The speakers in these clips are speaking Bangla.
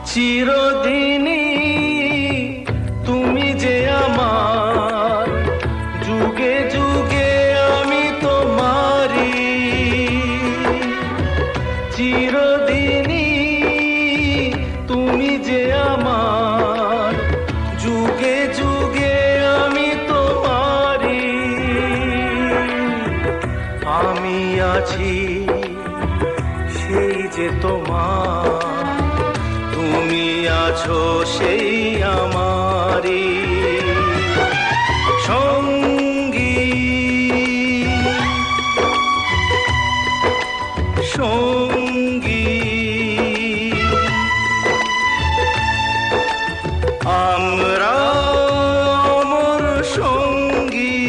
চিরদিনই তুমি যে আমার, যুগে যুগে আমি তোমারি। চিরদিনই তুমি যে আমার, যুগে যুগে আমি তোমারি। আমি আছি সেই যে তোমার, তুমি আছো সেই আমারি সঙ্গী। সঙ্গী আমরা অমর সঙ্গী।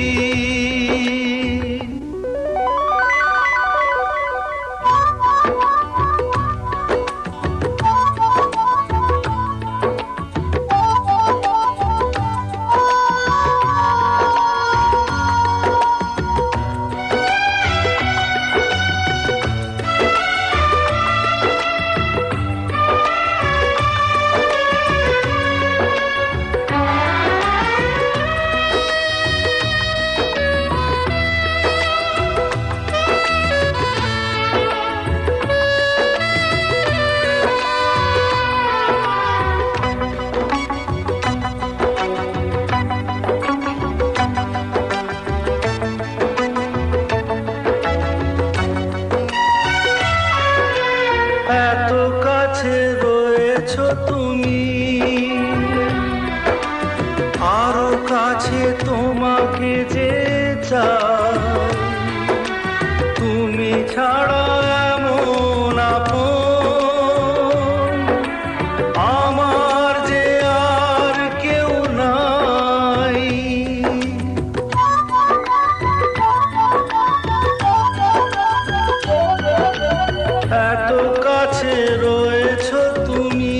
এত কাছে রয়েছো তুমি, আরো কাছে তোমাকে যে চাই। তুমি ছাড়া এমন আপন আমার যে আর কেউ নাই। এত কাছে রয়েছো তুমি,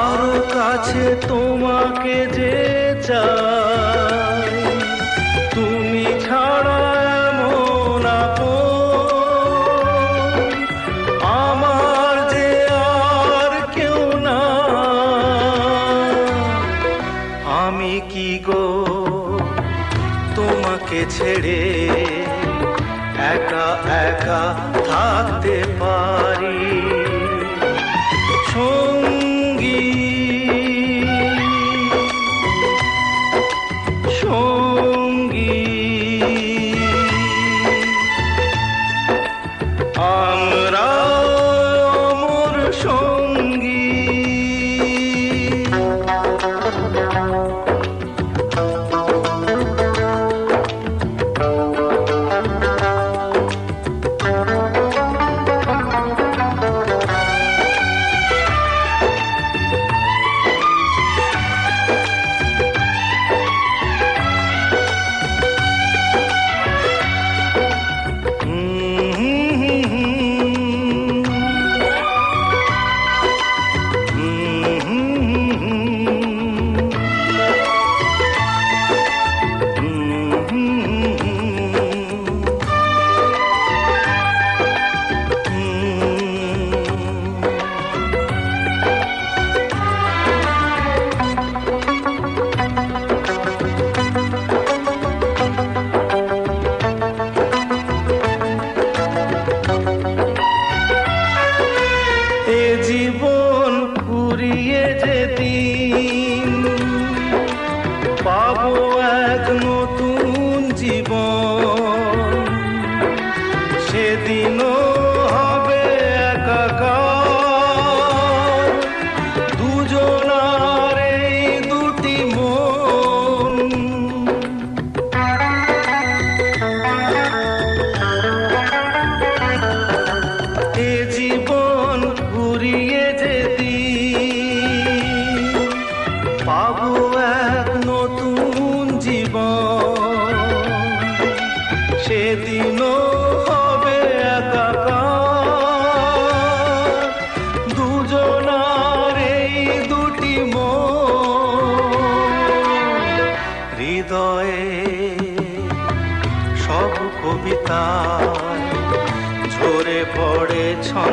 আরো কাছে তোমাকে যে চাই। তুমি ছাড়া এমন আপন আমার যে আর কেউ না। আমি কি গো তোমাকে ছেড়ে একা একা থাকতে পারি সঙ্গী। সঙ্গী আমরা অমর সঙ্গী। এ জীবন ফুরিয়ে যেদিন পাবো এক নতুন জীবন, সেদিনও হবে একাকার দুজনার এই দুটি মন। এ জীবন ফুরিয়ে যেদিন পাবো এক নতুন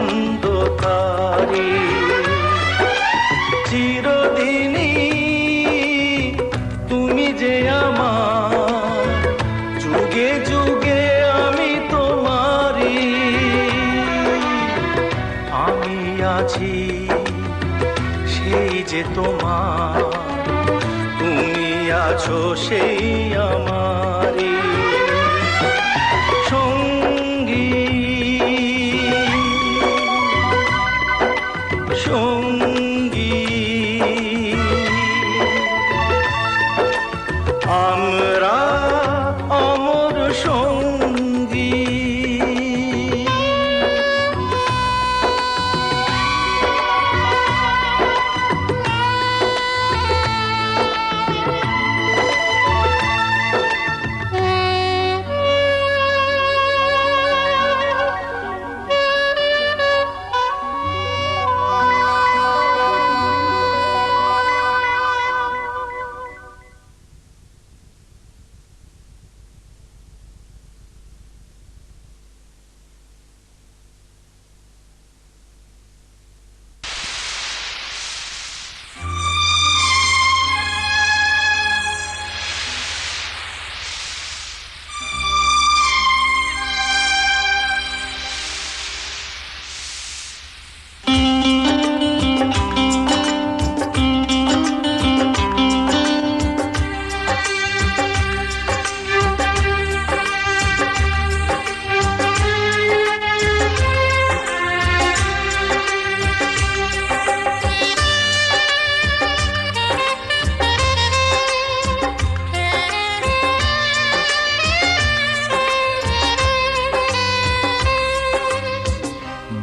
ছন্দ তারি চিরদিনই তুমি যে আমার যুগে যুগে আমি তোমারি আমি আছি সেই যে তোমার তুমি আছো সেই আমারি সঙ্গী সঙ্গী আমরা অমর সঙ্গী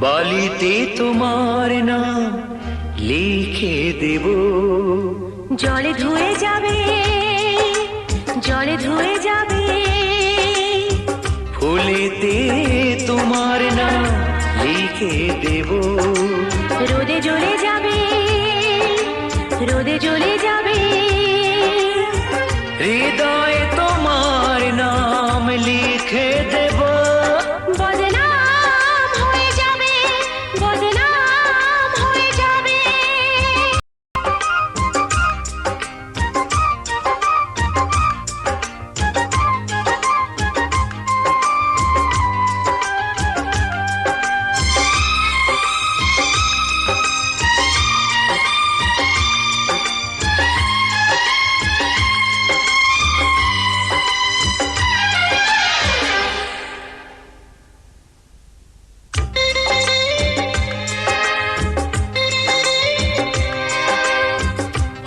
বালিতে তোমার নাম লিখে দেব জলে ধুয়ে যাবে, জলে ধুয়ে যাবে, ফুলেতে তোমার নাম লিখে দেব রোদে জ্বলে যাবে, রোদে জ্বলে যাবে, হৃদয়ে তোমার নাম লিখে দেব বদনাম হয়ে যাবে, বদনাম হয়ে যাবে।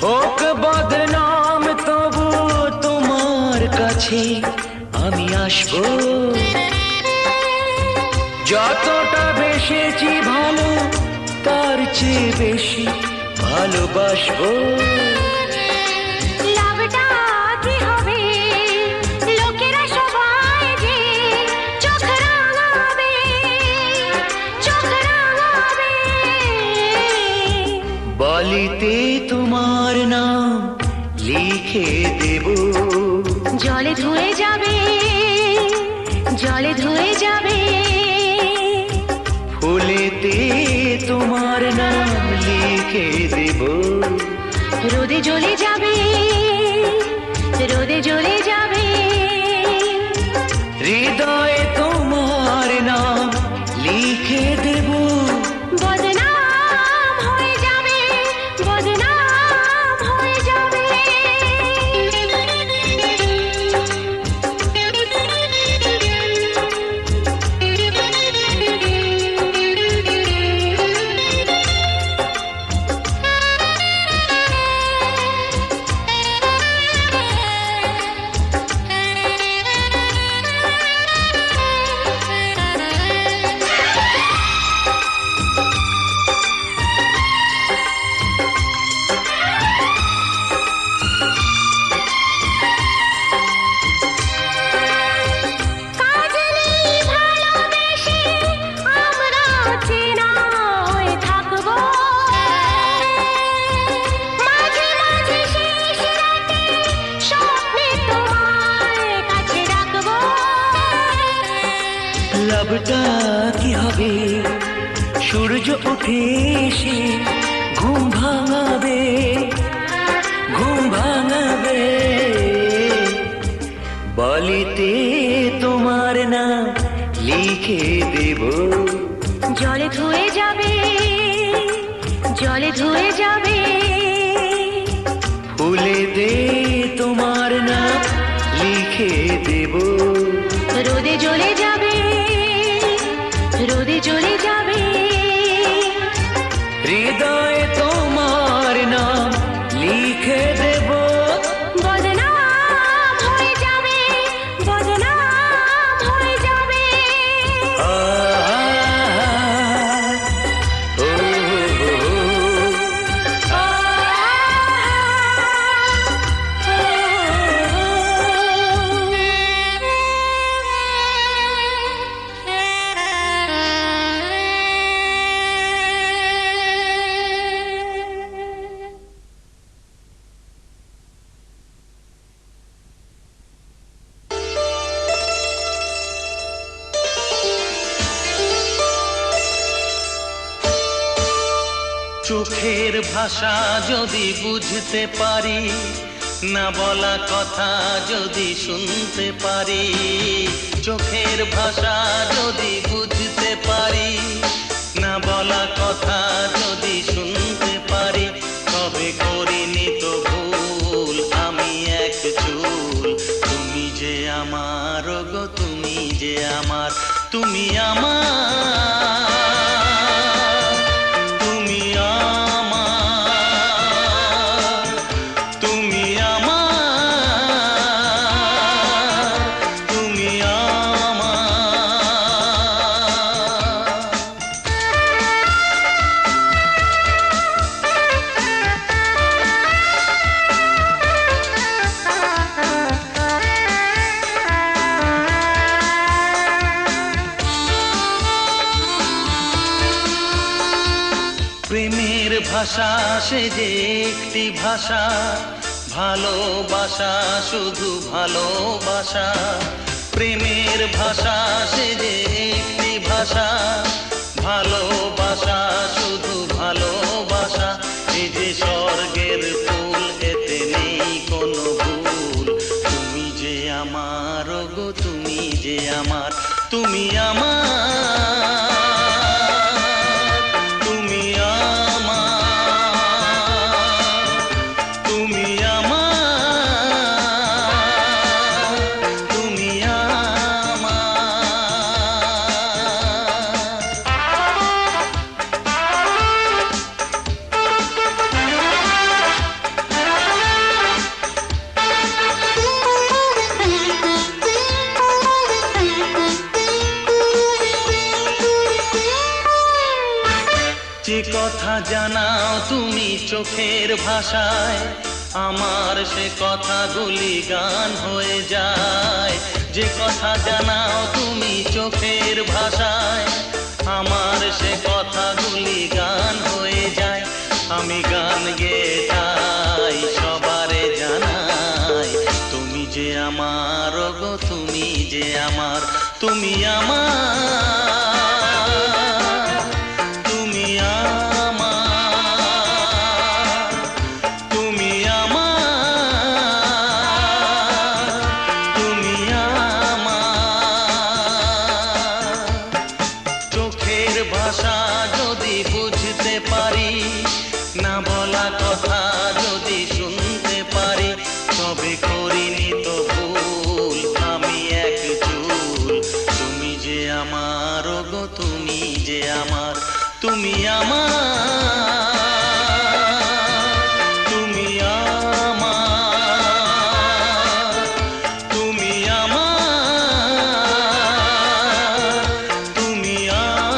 হোক বদনাম তবু তোমার কাছে আমি আসবো যতটা বেসেছি ভালো তার চেয়ে বেশি ভালোবাসবো লাভটা কি হবে লোকেরা সবাই যে চোখ রাঙাবে, চোখ রাঙাবে, বালিতে তোমার নাম লিখে দেব জলে ধুয়ে যাবে, জলে ধুয়ে যাবে, ফুলেতে তোমার নাম লিখে দেব রোদে জ্বলে যাবে, রোদে জ্বলে যাবে, হৃদয়ে তোমার নাম লিখে দেব বদনাম হয়ে যাবে, বদনাম হয়ে যাবে। সূর্য উঠে এসে ঘুম ভাঙাবে, ঘুম ভাঙাবে। বালিতে তোমার নাম লিখে দেব, জলে ধুয়ে যাবে, জলে ধুয়ে যাবে। ফুলেতে তোমার নাম লিখে দেব, রোদে জ্বলে যাবে, রোদে জ্বলে যাবে। হৃদয়ে তোমার নাম লিখে দেব। বদনাম হয়ে যাবে, বদনাম হয়ে যাবে। আ, ও, আ, চোখের ভাষা যদি বুঝতে পারি, না বলা কথা যদি শুনতে পারি। চোখের ভাষা যদি বুঝতে পারি, না বলা কথা যদি শুনতে পারি, তবে করিনি তো ভুল আমি এক চুল। তুমি যে আমার গো, তুমি যে আমার, তুমি আমার, তুমি আমার, তুমি আমার, তুমি আমার। প্রেমের ভাষা সে যে একটি ভাষা, ভালোবাসা শুধু ভালোবাসা। প্রেমের ভাষা সে যে একটি ভাষা, ভালোবাসা শুধু ভালোবাসা। এই যে স্বর্গের ফুল, এতে নেই কোনো ভুল। তুমি যে আমার গো, তুমি যে আমার, তুমি আমার, তুমি আমার, তুমি আমার, তুমি আমার। যে কথা জানাও তুমি চোখের ভাষায়, আমার সে কথাগুলি গান হয়ে যায়। যে কথা জানাও তুমি চোখের ভাষায়, আমার সে কথাগুলি গান হয়ে যায়। আমি গান গেয়ে তাই সবারে জানাই, তুমি যে আমার গো, তুমি যে আমার, তুমি আমার, তুমি আমার, তুমি আমার, তুমি আমার। চোখের ভাষা যদি বুঝতে পারি, না বলা কথা যদি শুনতে পারি, তবে করিনি তো ভুল আমি এক চুল। তুমি যে আমার গো, তুমি যে আমার, তুমি আমার, তুমি আমার, তুমি আমার, তুমি আমার।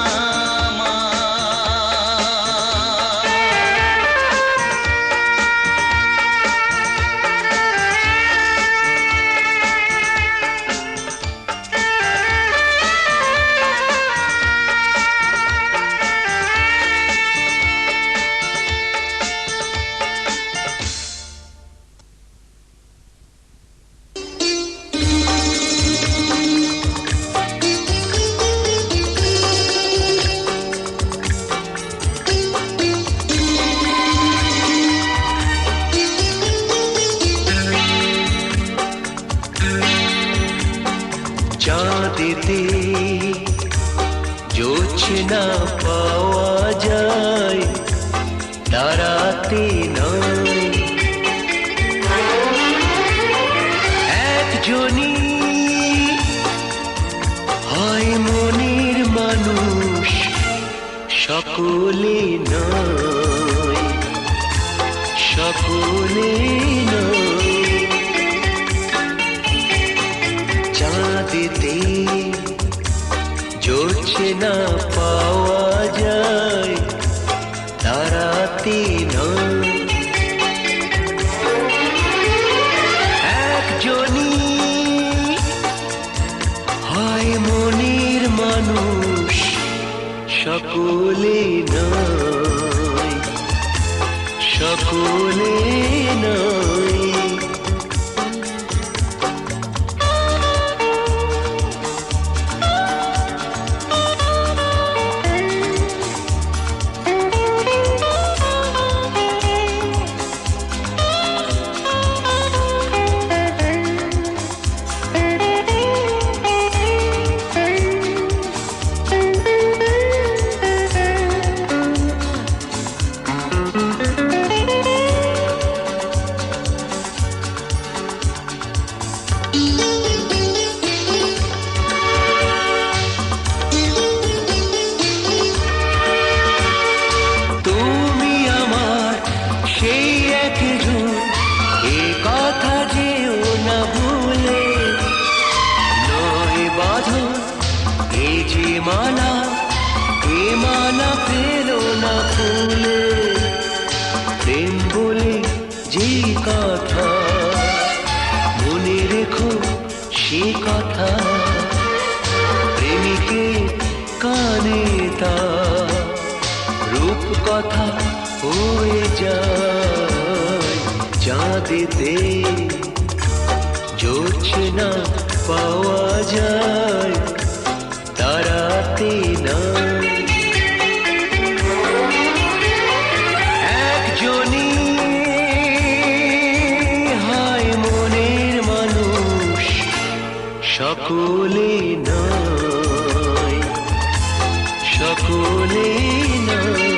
তারাতে নয়। একজনই হয় মনের মানুষ, সকলে নয়, সকলে নয়। চাঁদেতে জ্বলছে না পাওয়া যায়, তারাতে নয়। একজনই হয় মনের মানুষ, সকলে নয়, সকলে নয়। মালা এ মালা পেলো না ফুলে, প্রেম বলে যে কথা মনে রেখো সে কথা, প্রেমিকে কানে তা রূপ কথা হয়ে যায়। চাঁদেতে জোছনা পাওয়া যায়, তারাতে নয়। একজনই হয় মনের মানুষ, সকলে নয়, সকলে নয়।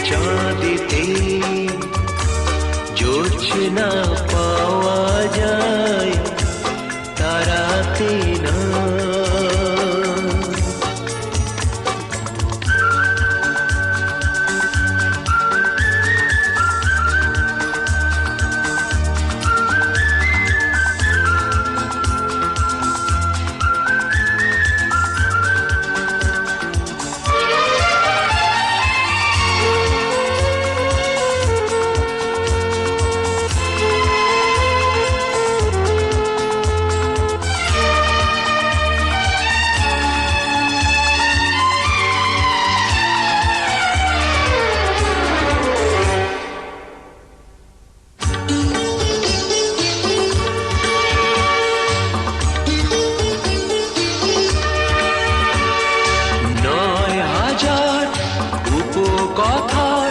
চাঁদেতে জোছনা পাওয়া যায়, তারাতে নয়। কথার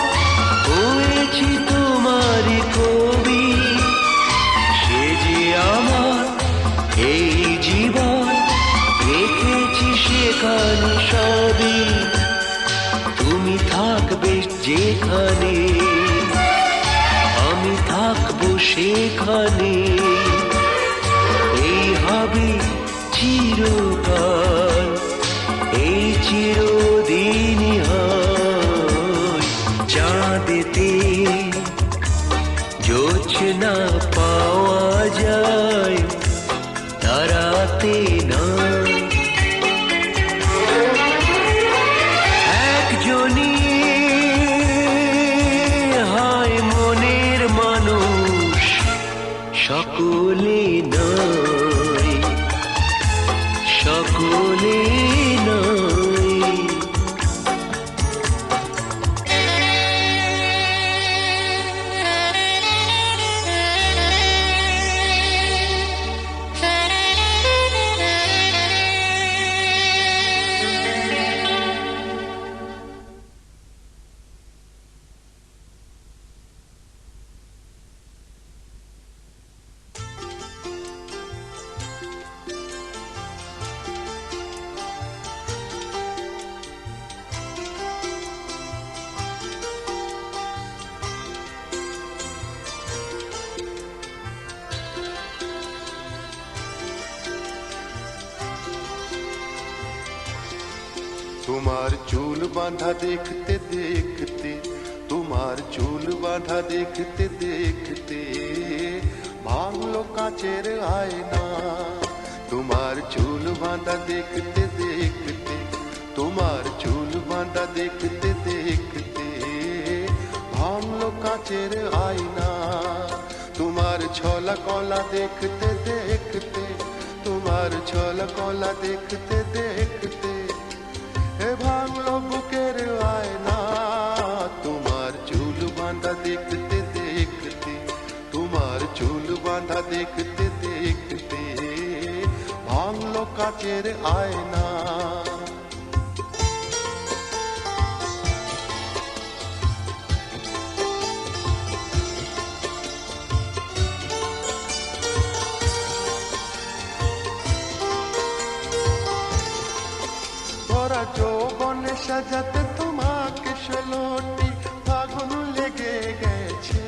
হয়েছি তোমারই কবি, সে যে আমার এই জীবন রেখেছি সেখানে সবই। তুমি থাকবে যেখানে আমি থাকবো সেখানে, এই হবে চিরকাল, এই চিরদিনই হয়। চাঁদেতে জোছনা পাওয়া যায়, তারাতে নয়। একজনই হয় মনের মানুষ, সকলে নয়, সকলে নয়। তোমার চুল বাঁধা দেখতে দেখতে, তোমার চুল বাঁধা দেখতে দেখতে ভাঙলো কাচের আয়না। তোমার চুল বাঁধা দেখতে দেখতে, তোমার চুল বাঁধা দেখতে দেখতে ভাঙলো কাচের আয়না। তোমার ছলা কলা দেখতে দেখতে, তোমার ছলা কলা দেখতে দেখতে এ ভাঙলো বুকের আয়না। তোমার চুল বাঁধা দেখতে দেখতে, তোমার চুল বাঁধা দেখতে দেখতে ভাঙলো কাচের আয়না। ভরা যৌবনে সাজাতে তোমাকে ষোলোটি ফাগুন লেগে গেছে।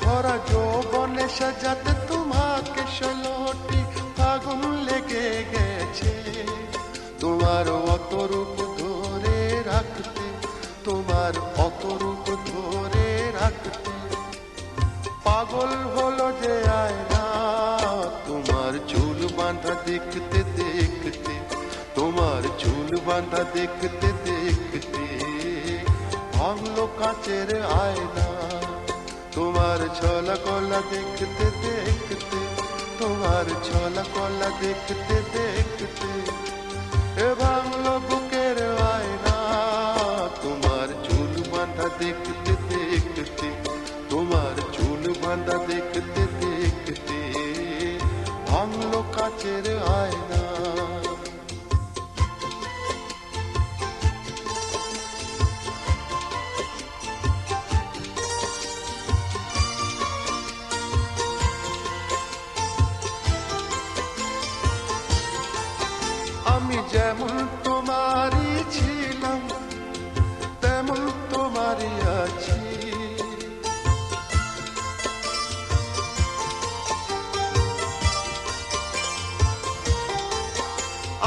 ভরা যৌবনে সাজাতে তোমাকে ষোলোটি ফাগুন লেগে গেছে। তোমার অত রূপ ধরে রাখতে, তোমার অত রূপ ধরে রাখতে পাগল হলো যে আয়না। তোমার চুল বাঁধা দেখতে দেখতে, তোমার চুল বাঁধা দেখতে দেখতে ভাঙলো কাচের আয়না। তোমার ছলা কলা দেখতে দেখতে, তোমার ছলা কলা দেখতে দেখতে এ ভাঙলো বুকের আয়না। তোমার চুল বাঁধা দেখতে দেখতে, তোমার চুল বাঁধা দেখতে দেখতে ভাঙলো কাচের আয়না। আমি যেমন তোমারই ছিলাম তেমন তোমারই আছি।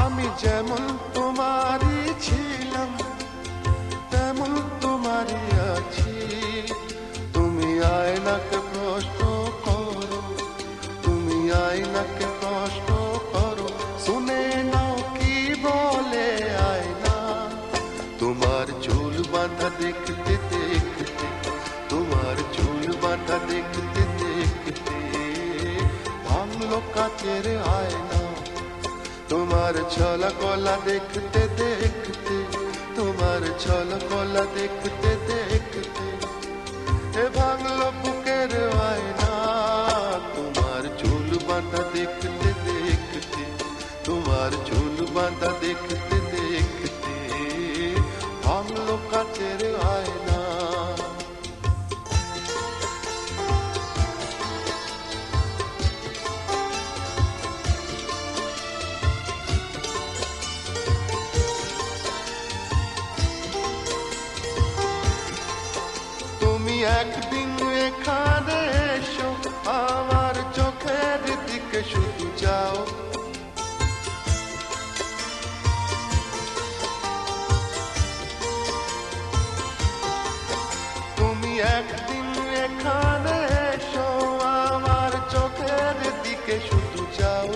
আমি যেমন তোমারই ছিলাম তেমন তোমারই আছি। তুমি আয়নাকে প্রশ্ন করো, তুমি আয়নাকে প্রশ্ন করো, শুনে নাও কি বলে আয়না। তোমার চুল বাঁধা দেখতে দেখতে, তোমার চুল বাঁধা দেখতে দেখতে ভাঙলো কাচের আয়না। তোমার ছলা কলা দেখতে দেখতে, তোমার ছলা কলা দেখতে দেখতে এ ভাঙলো বুকের আয়না। তোমার চুল বাঁধা দেখতে দেখতে, তোমার চুল বাঁধা দেখতে দেখতে ভাঙলো কাচের আয়না। তুমি একদিন এখানে এসো, আমার চোখের দিকে শুধু যাও। তুমি একদিন এখানে এসো, আমার চোখের দিকে শুধু যাও।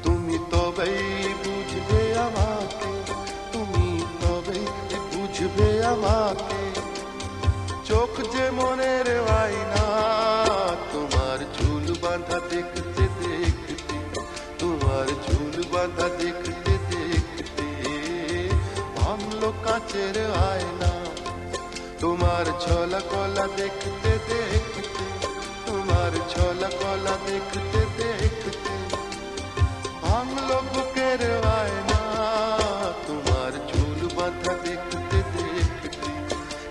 তুমি তবেই বুঝবে আমাকে, তুমি তবেই বুঝবে আমাকে। চোখ যে মনের আয়না। তোমার চুল বাঁধা দেখতে দেখতে, তোমার চুল বাঁধা দেখতে দেখতে ভাঙলো কাচের আয়না। তোমার ছলা কলা দেখতে দেখতে, তোমার ছলা কলা দেখতে দেখতে ভাঙলো বুকের আয়না। তোমার চুল বাঁধা দেখতে দেখতে,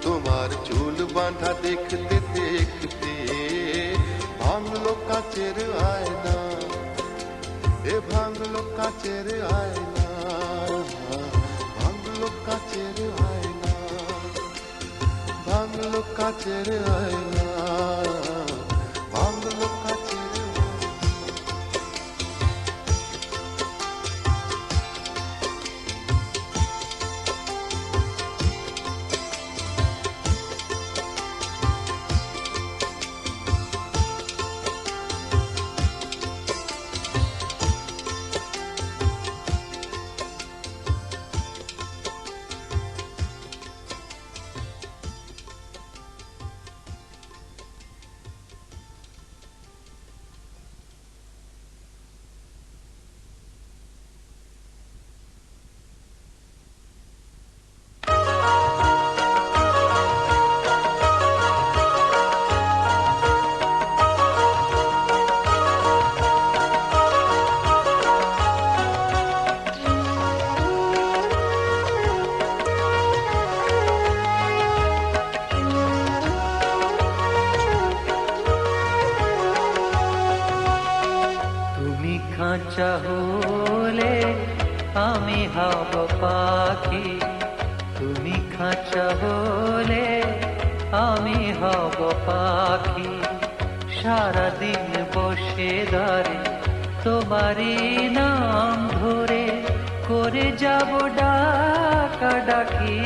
তোমার চুল বাঁধা দেখতে দেখতে ভাঙলো কাচের আয়না। এ ভাঙলো কাচের আয়না, ভাঙলো কাচের আয়না, ভাঙলো কাচের আয়না, ভাঙলো খাঁচা হলে আমি হব পাখি, তুমি খাঁচা হলে আমি হব পাখি। সারাদিন বসে দাঁড়ে তোমারই নাম ধরে করে যাব ডাকাডাকি।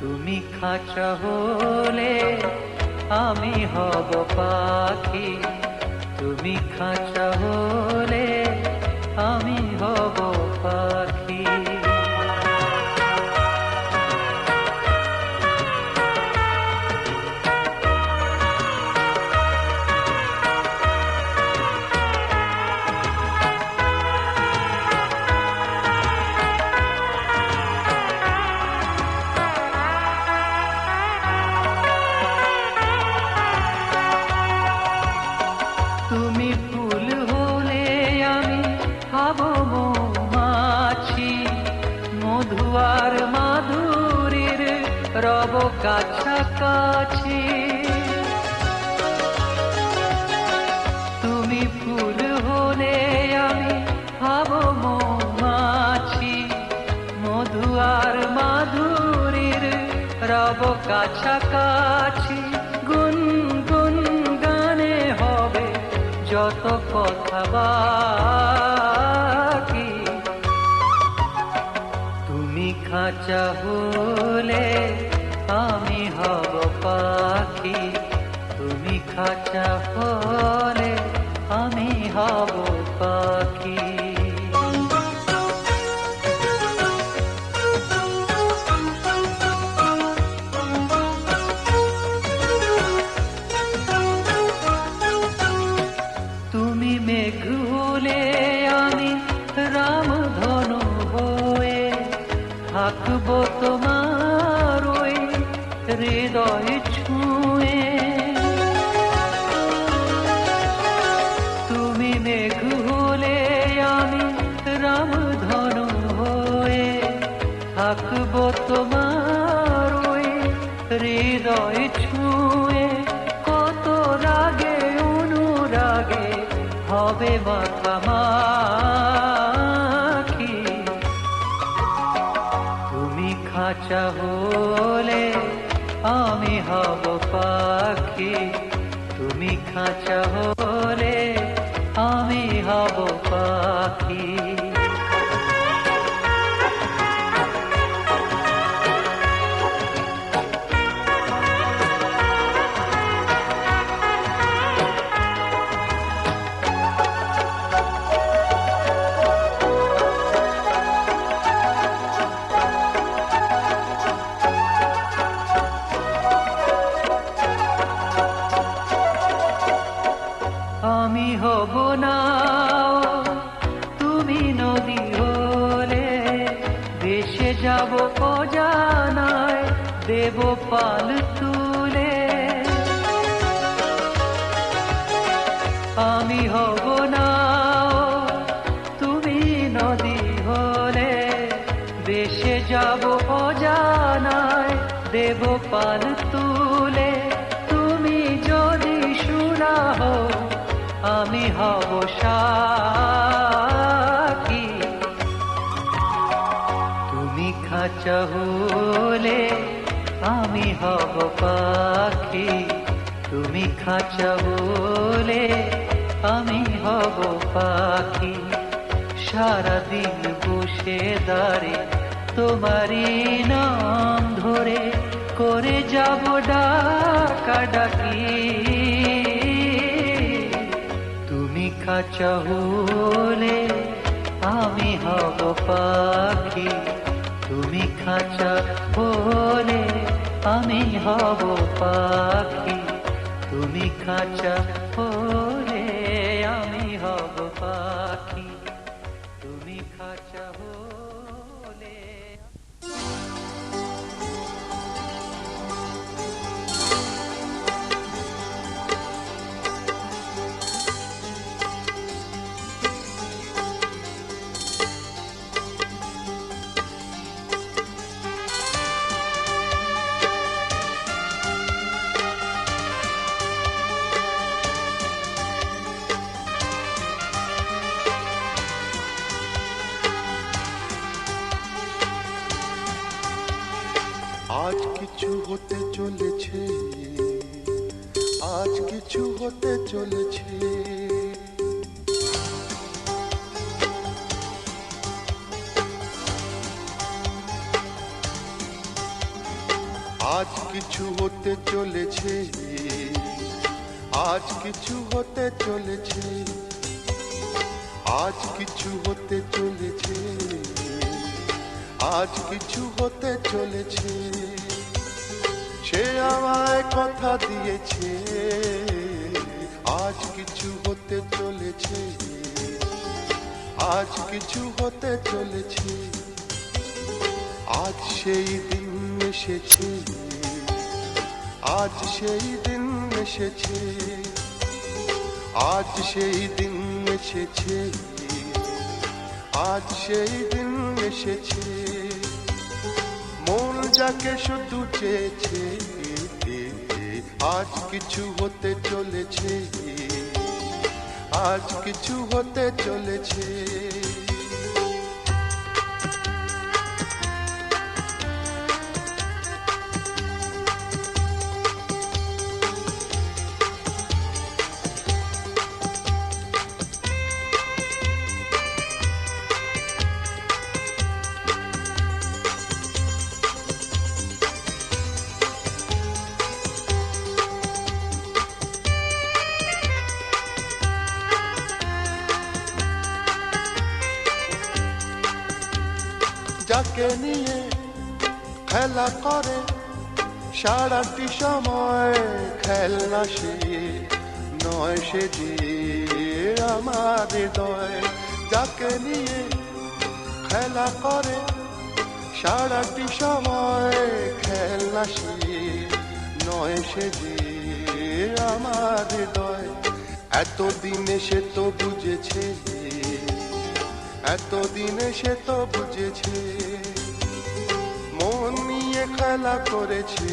তুমি খাঁচা হলে আমি হব পাখি, তুমি খাঁচা হলে আমি হব পাখি। তুমি ফুল হলে আমি হব মৌমাছি, মধু আর মাধুরীর রব কাছাকাছি। তুমি ফুল হলে আমি হব মৌমাছি, মধু আর মাধুরীর রব কাছাকাছি। গুনগুন গানে হবে যত কথা বাকি। তুমি খাঁচা হলে আমি হব পাখি, তুমি খাঁচা হলে আমি হব পাখি। তুমি মেঘ হলে আমি রামধনু হয়ে থাকবো তোমার ওই হৃদয় ছুঁয়ে। তুমি মেঘ হলে আমি রামধনু হয়ে থাকবো তোমার ওই হৃদয় ছুঁয়ে। কত রাগে অনুরাগে হবে মাখামাখি। তুমি খাঁচা হলে আমি হব পাখি, তুমি খাঁচা হলে আমি হব পাখি। আমি হব নাও তুমি নদী হলে, ভেসে যাব অজানায় দেব পাল তুলে। আমি হব নাও তুমি নদী হলে, ভেসে যাব অজানায় দেব পাল তুলে। তুমি যদি সুরা হও আমি হব সাথী, তুমি খাঁচা হলে আমি হব পাখি, তুমি খাঁচা হলে আমি হব পাখি। সারাদিন বসে দাঁড়ে তোমারই নাম ধরে করে যাব ডাকাডাকি। তুমি খাঁচা হলে আমি হব পাখি, তুমি খাঁচা হলে আমি হব পাখি, তুমি খাঁচা হলে আমি হব পাখি, তুমি খাঁচা হলে। আজ কিছু হতে চলেছে। আজ কিছু হতে চলেছে, আজ কিছু হতে চলেছে, আজ কিছু হতে চলেছে, আজ কিছু হতে চলেছে। সে আমায় কথা দিয়েছে, আজ কিছু হতে চলেছে, আজ কিছু হতে চলেছে। আজ সেই দিন এসেছে, আজ সেই দিন এসেছে, আজ সেই দিন এসেছে, আজ সেই দিন এসেছে। মন যাকে শুধু চেয়েছে, আজ কিছু হতে চলেছে, আজ কিছু হতে চলেছে। যাকে নিয়ে খেলা করে সারাটি সময়, খেলনা সে নয়, সে যে আমার হৃদয়। যাকে নিয়ে খেলা করে সারাটি সময়, খেলনা সে নয়, সে যে আমার হৃদয়। এতদিনে সে তো বুঝেছে, এতদিনে সে তো বুঝেছে, মন নিয়ে খেলা করেছে,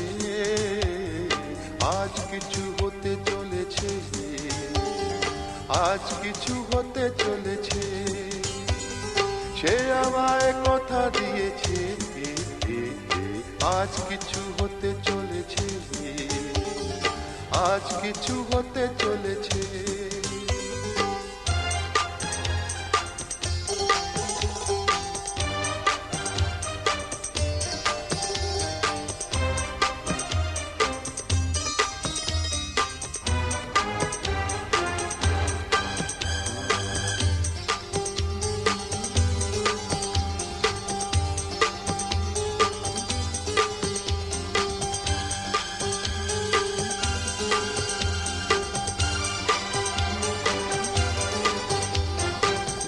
আজ কিছু হতে চলেছে, আজ কিছু হতে চলেছে। সে আমায় কথা দিয়েছে, আজ কিছু হতে চলেছে, আজ কিছু হতে চলেছে।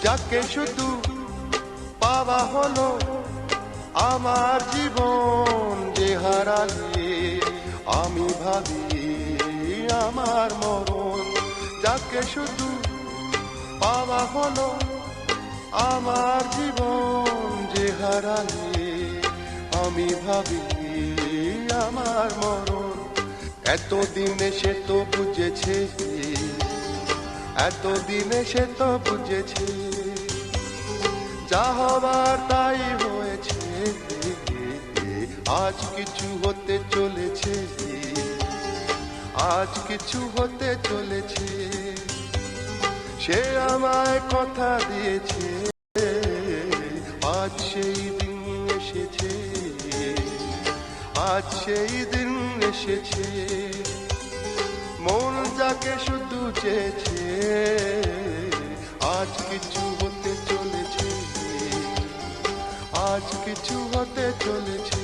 যাকে শুধু পাওয়া হলো আমার জীবন, যে হারালে আমি ভাবি আমার মরণ। যাকে শুধু পাওয়া হলো আমার জীবন, যে হারালে আমি ভাবি আমার মরণ। এতদিনে সে তো বুঝেছে, এতদিনে সে তো বুঝেছে, যা হবার তাই হয়েছে, আজ কিছু হতে চলেছে, আজ কিছু হতে চলেছে। সে আমায় কথা দিয়েছে, আজ সেই দিন এসেছে, আজ সেই দিন এসেছে। মন যাকে শুধু চেয়েছে, আজ কিছু হতে চলেছে, আজ কিছু হতে চলেছে।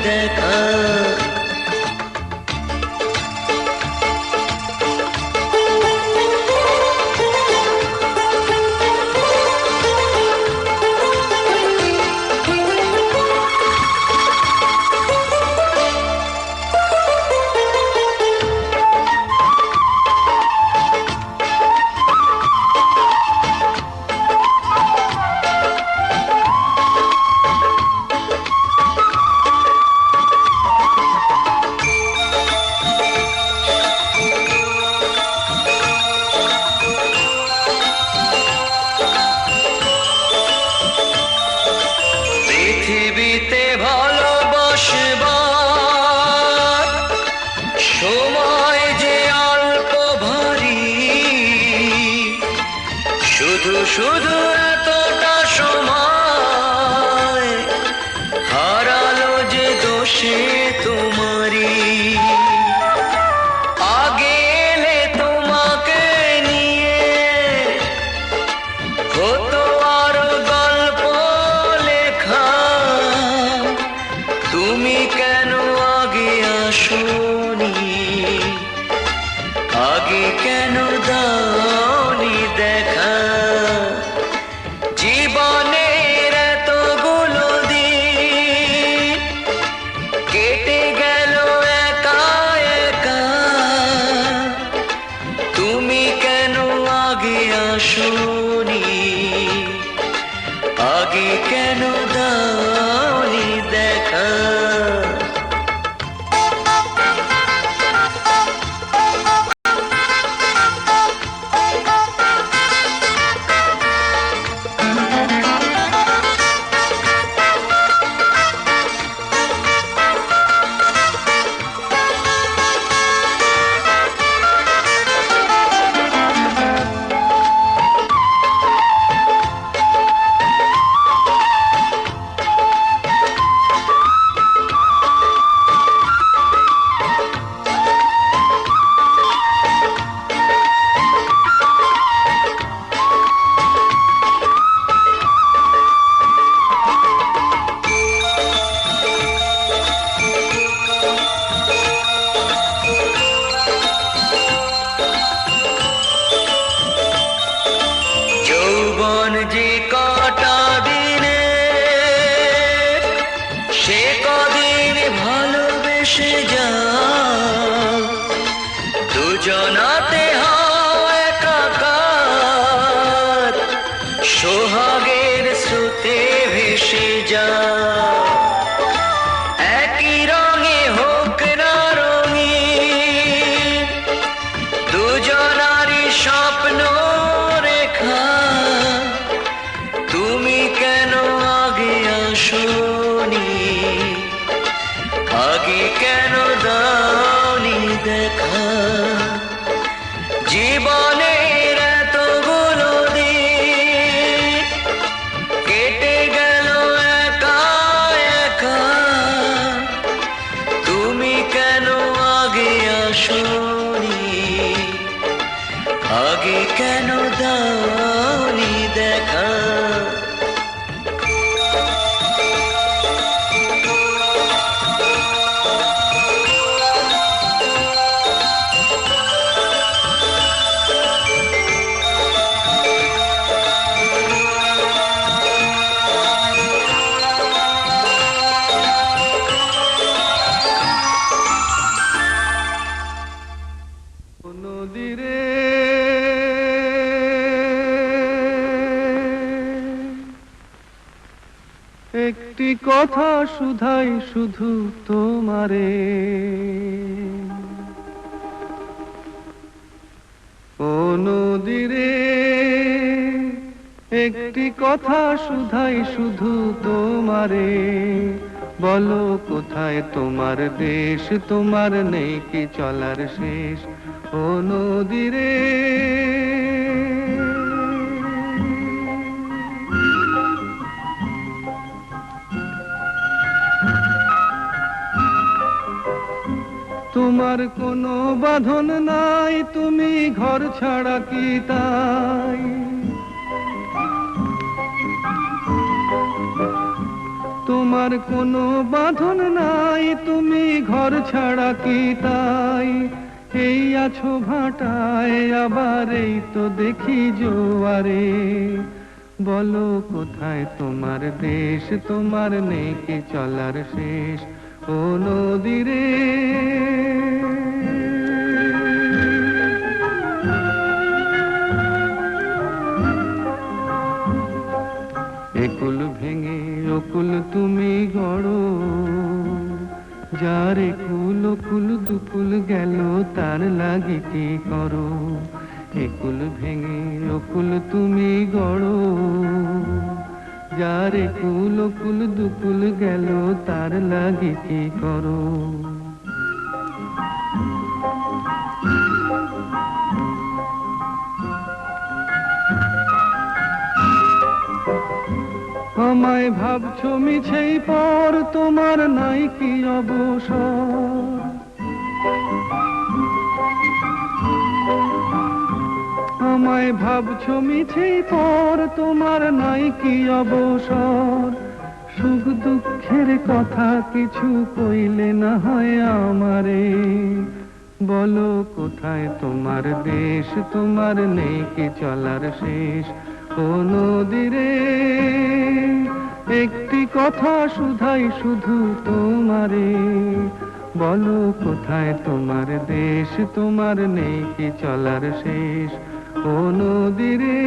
দেখা। পৃথিবীতে ভালোবাসবার সময় যে অল্প ভারী, শুধু শুধু এতটা সময় হারালো যে দোষে তোমারই। আগে এলে তোমাকে নিয়ে হতো আরো গল্প লেখা, তুমি কেন আগে আসোনি, আগে কেন দাওনি দেখা। জীবনের এতগুলো দিন কেটে গেল একা একা, তুমি কেন আগে আসোনি, আগে কেন দাওনি দেখা। যৌবন যে কটা দিনে, সে কদিন ভালোবেসে যা, দুজনাতে হয় একাকার, সোহাগের স্রোতে ভেসে যা। একই রঙে হোক না রঙিন, দুজনারই স্বপ্ন রেখা, তুমি কেন আগে আসোনি, আগে কেন দাওনি দেখা। জীবনের এতগুলো দিন কেটে গেল একা একা, তুমি কেন আগে আসোনি, আগে কেন দাওনি দেখা। নদীরে একটি কথা শুধাই শুধু তোমারে, ও নদীরে একটি কথা শুধাই শুধু তোমারে, বলো কোথায় তোমার দেশ, তোমার নেই কি চলার শেষ, ও নদীরে। তোমার কোনো বাঁধন নাই, তুমি ঘর ছাড়া কি তাই, তোমার কোনো বাঁধন নাই, তুমি ঘর ছাড়া কি তাই? এই আছো ভাটায়, আবার এই তো দেখি জোয়ারে। বলো কোথায় তোমার দেশ, তোমার নেই কি চলার শেষ ও নদী রে? একুল ভেঙে অকুল তুমি গড়ো, যার একুল অকুল দুকুল গেল তার লাগে কি করো? একুল ভেঙে অকুল তুমি গড়ো, যার একুল অকুল দুকুল গেল তার লাগে কি করো? আমায় ভাবছো মিছেই পর, তোমার নাই কি অবসর? আমায় ভাবছো মিছেই পর, তোমার নাই কি অবসর? সুখ দুঃখের কথা কিছু কইলে না হয় আমারে। বলো কোথায় তোমার দেশ, তোমার নেই কি চলার শেষ ও নদী রে? একটি কথা শুধাই শুধু তোমারে, বলো কোথায় তোমার দেশ, তোমার নেই কি চলার শেষ ও নদী রে?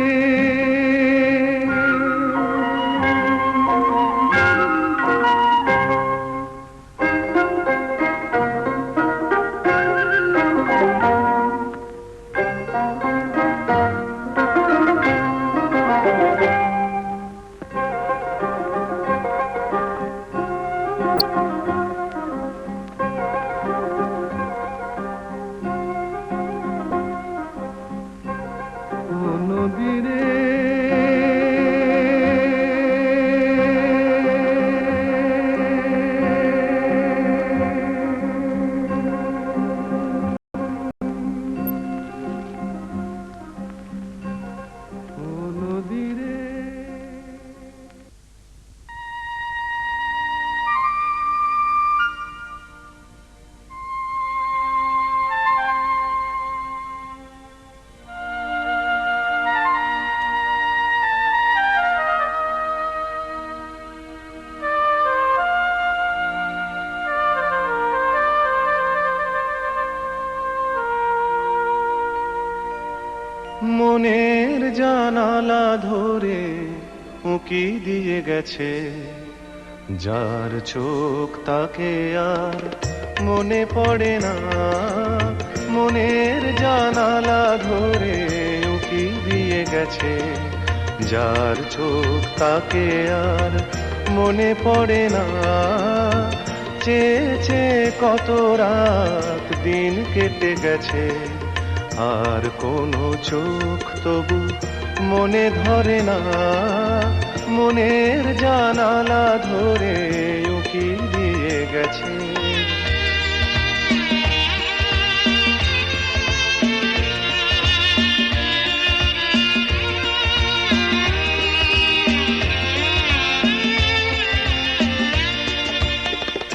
মনের জানালা ধরে উঁকি দিয়ে গেছে, যার চোখ তাকে আর মনে পড়ে না। মনের জানালা ধরে উঁকি দিয়ে গেছে, যার চোখ তাকে আর মনে পড়ে না। চেয়ে চেয়ে কত রাত দিন কেটে গেছে, আর কোনো চোখ তবু মনে ধরে না। মনের জানালা ধরে উঁকি দিয়ে গেছে।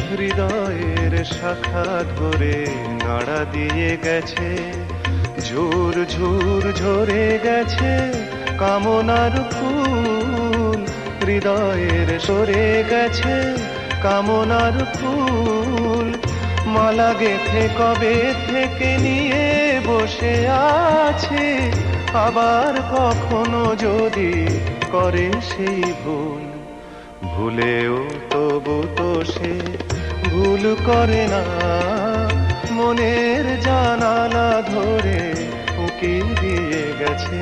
হৃদয়ের শাখা ধরে নাড়া দিয়ে গেছে, ঝুর ঝুর ঝরে গেছে কামনার ফুল। হৃদয়ের সরে গেছে কামনার ফুল। মালা গেথে কবে থেকে নিয়ে বসে আছে, আবার কখনো যদি করে সেই ভুল। ভুলেও তবু তো সে ভুল করে না। মনের জানালা ধরে উঁকি দিয়ে গেছে।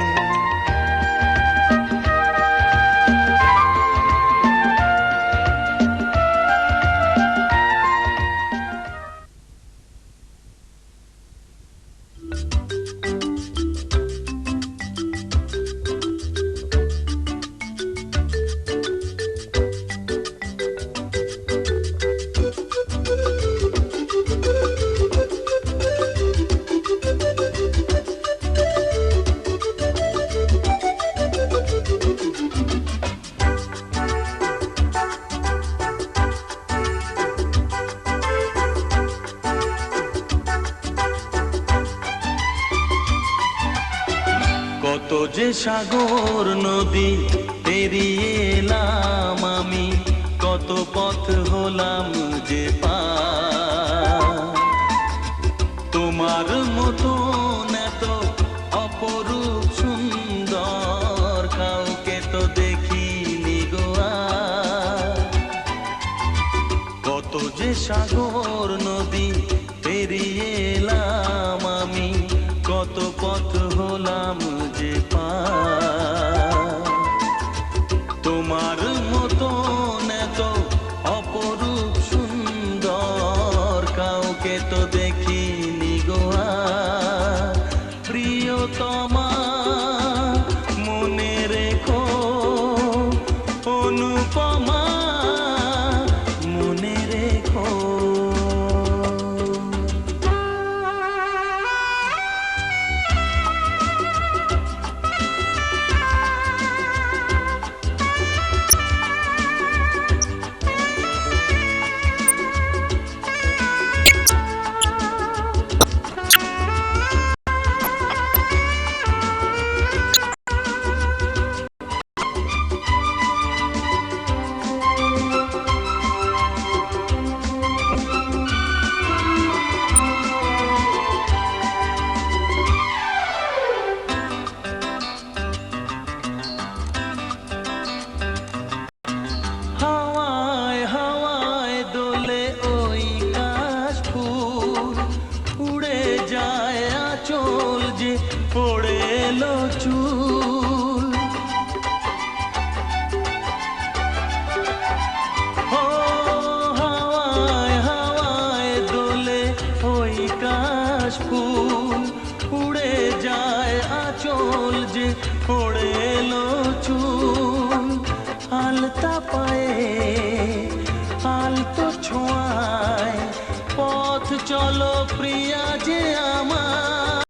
সাগর নদী পেরিয়ে এলাম আমি, কত পথ হলাম যে পার। তোমার মতন এত অপরূপ সুন্দর কাউকে তো দেখিনি গো আর। কত যে সাগর নদী পেরিয়ে এলাম আমি, কত পথ হলাম যে পার। তোমার মতন এত অপরূপ সুন্দর কাউকে তো দেখিনি গো আর। প্রিয়তমা মনে রেখো, অনুপমা মনে রেখো। হাওয়ায় হাওয়ায় দোলে ওই কাশফুল, উড়ে যায় আঁচল যে পড়ে এলো চুল। ও হাওয়ায় হাওয়ায় দোলে ওই কাশফুল, উড়ে যায় আঁচল যে পড়ে এলো চুল। আলতা পায়ে